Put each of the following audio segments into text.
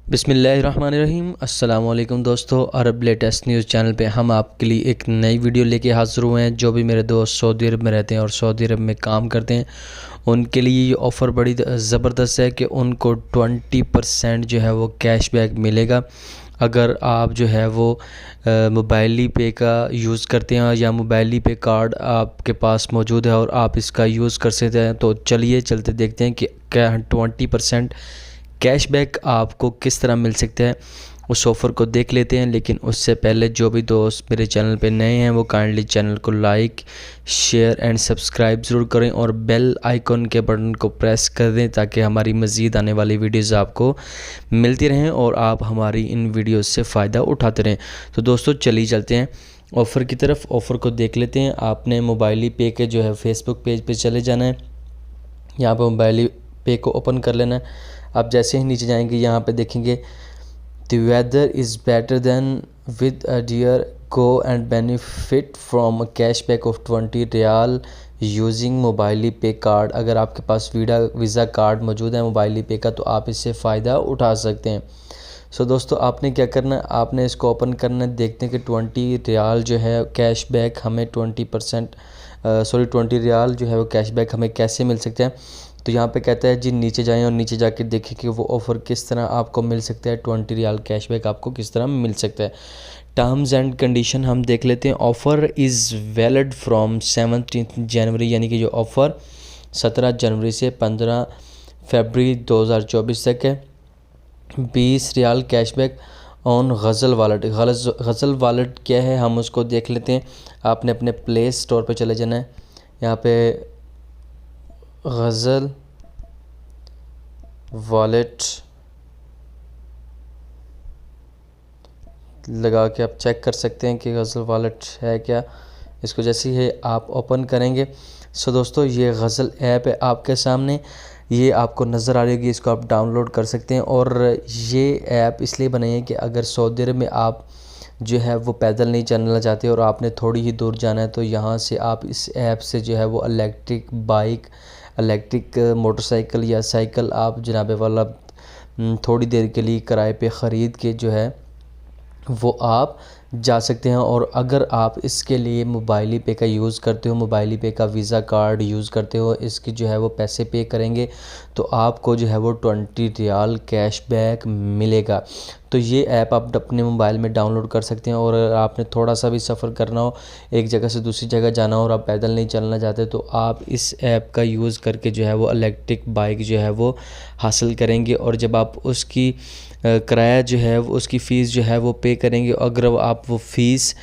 बिस्मिल्लाहिर्रहमानिर्रहीम। अस्सलामुअलैकुम दोस्तों, अरब लेटेस्ट न्यूज़ चैनल पे हम आपके लिए एक नई वीडियो लेके हाज़िर हुए हैं। जो भी मेरे दोस्त सऊदी अरब में रहते हैं और सऊदी अरब में काम करते हैं उनके लिए ये ऑफ़र बड़ी ज़बरदस्त है कि उनको 20% जो है वो कैशबैक मिलेगा अगर आप जो है वो मोबाइली पे का यूज़ करते हैं या मोबाइली पे कार्ड आपके पास मौजूद है और आप इसका यूज़ कर सकते हैं। तो चलिए चलते देखते हैं कि क्या 20% कैशबैक आपको किस तरह मिल सकता है, उस ऑफ़र को देख लेते हैं। लेकिन उससे पहले जो भी दोस्त मेरे चैनल पे नए हैं वो काइंडली चैनल को लाइक, शेयर एंड सब्सक्राइब ज़रूर करें और बेल आइकॉन के बटन को प्रेस कर दें ताकि हमारी मज़ीद आने वाली वीडियोज़ आपको मिलती रहें और आप हमारी इन वीडियोज़ से फ़ायदा उठाते रहें। तो दोस्तों चलिए चलते हैं ऑफ़र की तरफ। ऑफ़र को देख लेते हैं। आपने मोबाइली पे के जो है फेसबुक पेज पे चले जाना है। यहाँ पर मोबाइली पे को ओपन कर लेना है। आप जैसे ही नीचे जाएंगे यहाँ पे देखेंगे the weather is better than with a dear go and benefit from a cashback of 20 riyal using Mobily pay card. अगर आपके पास वीज़ा कार्ड मौजूद है मोबाइली पे का तो आप इससे फ़ायदा उठा सकते हैं। सो दोस्तों आपने क्या करना है, आपने इसको ओपन करना है। देखते हैं कि 20 रियाल जो है कैशबैक हमें 20 रियाल जो है वो कैशबैक हमें कैसे मिल सकते हैं। तो यहाँ पे कहता है जी नीचे जाएं और नीचे जाके देखें कि वो ऑफ़र किस तरह आपको मिल सकता है। 20 रियाल कैशबैक आपको किस तरह मिल सकता है। टर्म्स एंड कंडीशन हम देख लेते हैं। ऑफ़र इज़ वैलिड फ्रॉम 17 जनवरी, यानी कि जो ऑफ़र 17 जनवरी से 15 फरवरी 2024 तक है। 20 रियाल कैशबैक ऑन गज़ल वॉलेट। गज़ल वॉलेट क्या है हम उसको देख लेते हैं। आपने अपने प्ले स्टोर पे चले जाना है। यहाँ पे गज़ल वॉलेट लगा के आप चेक कर सकते हैं कि गज़ल वॉलेट है क्या। इसको जैसे ही आप ओपन करेंगे सो दोस्तों ये गज़ल ऐप है आपके सामने, ये आपको नज़र आ रही है। इसको आप डाउनलोड कर सकते हैं और ये ऐप इसलिए बनाई है कि अगर सऊदी अरब में आप जो है वो पैदल नहीं चलना चाहते और आपने थोड़ी ही दूर जाना है तो यहाँ से आप इस ऐप से जो है वो इलेक्ट्रिक बाइक, इलेक्ट्रिक मोटरसाइकिल या साइकिल आप जनाबे वाला थोड़ी देर के लिए किराए पे ख़रीद के जो है वो आप जा सकते हैं। और अगर आप इसके लिए मोबाइली पे का यूज़ करते हो, मोबाइली पे का वीज़ा कार्ड यूज़ करते हो, इसकी जो है वो पैसे पे करेंगे तो आपको जो है वो 20 रियाल कैशबैक मिलेगा। तो ये ऐप आप अपने मोबाइल में डाउनलोड कर सकते हैं। और आपने थोड़ा सा भी सफ़र करना हो, एक जगह से दूसरी जगह जाना हो और आप पैदल नहीं चलना चाहते तो आप इस ऐप का यूज़ करके जो है वो इलेक्ट्रिक बाइक जो है वो हासिल करेंगे। और जब आप उसकी किराया जो है वो उसकी फ़ीस जो है वो पे करेंगे, अगर आप वो फ़ीस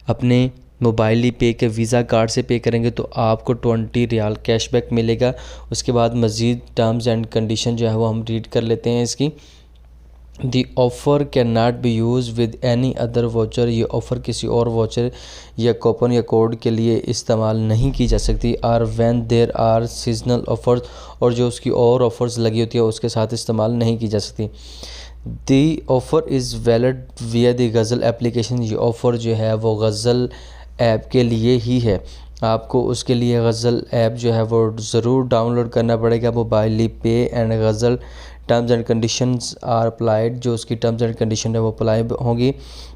अपने मोबाइली पे के वीज़ा कार्ड से पे करेंगे तो आपको 20 रियाल कैशबैक मिलेगा। उसके बाद मज़ीद टर्म्स एंड कंडीशन जो है वो हम रीड कर लेते हैं इसकी। The offer can not be use with any other voucher. ये ऑफ़र किसी और वाउचर या कूपन या कोड के लिए इस्तेमाल नहीं की जा सकती। और when there are seasonal offers, और जो उसकी और ऑफ़र्स लगी होती है उसके साथ इस्तेमाल नहीं की जा सकती। दी ऑफ़र इज़ वैलिड विया दी गज़ल एप्लीकेशन। ये ऑफ़र जो है वो गज़ल ऐप के लिए ही है। आपको उसके लिए गज़ल ऐप जो है वो ज़रूर डाउनलोड करना पड़ेगा। मोबाइली पे एंड गज़ल terms and conditions are applied. जो उसकी टर्म्स एंड कंडीशन है वो अप्लाई होंगी।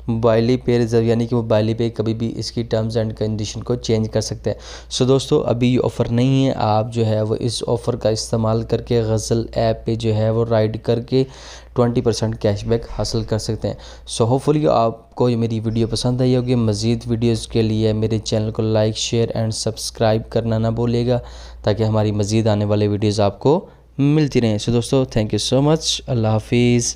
मोबाइली पे रिजर्व, यानी कि मोबाइली पे कभी भी इसकी टर्म्स एंड कंडीशन को चेंज कर सकते हैं। सो दोस्तों अभी ये ऑफ़र नहीं है, आप जो है वो इस ऑफ़र का इस्तेमाल करके गज़ल ऐप पे जो है वो राइड करके 20% कैशबैक हासिल कर सकते हैं। सो होपफुली आपको ये मेरी वीडियो पसंद आई होगी। मज़ीद वीडियोज़ के लिए मेरे चैनल को लाइक, शेयर एंड सब्सक्राइब करना ना भूलिएगा ताकि हमारी मज़ीद आने वाले वीडियोज़ आपको मिलती रहें। सो दोस्तों थैंक यू सो मच। अल्लाह हाफिज़।